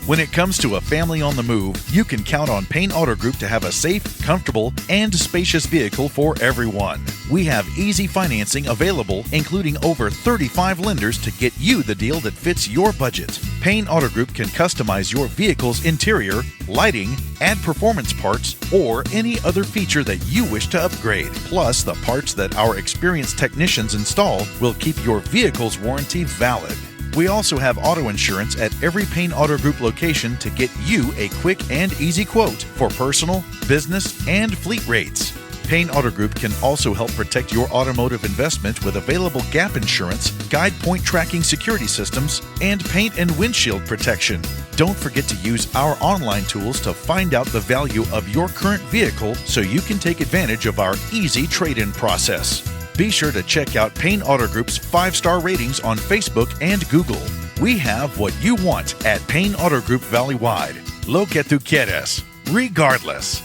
When it comes to a family on the move, you can count on Payne Auto Group to have a safe, comfortable, and spacious vehicle for everyone. We have easy financing available, including over 35 lenders to get you the deal that fits your budget. Payne Auto Group can customize your vehicle's interior, lighting, add performance parts, or any other feature that you wish to upgrade. Plus, the parts that our experienced technicians install will keep your vehicle's warranty valid. We also have auto insurance at every Payne Auto Group location to get you a quick and easy quote for personal, business, and fleet rates. Payne Auto Group can also help protect your automotive investment with available gap insurance, guide point tracking security systems, and paint and windshield protection. Don't forget to use our online tools to find out the value of your current vehicle so you can take advantage of our easy trade-in process. Be sure to check out Payne Auto Group's 5-star ratings on Facebook and Google. We have what you want at Payne Auto Group Valley-wide. Lo que tú quieres, regardless.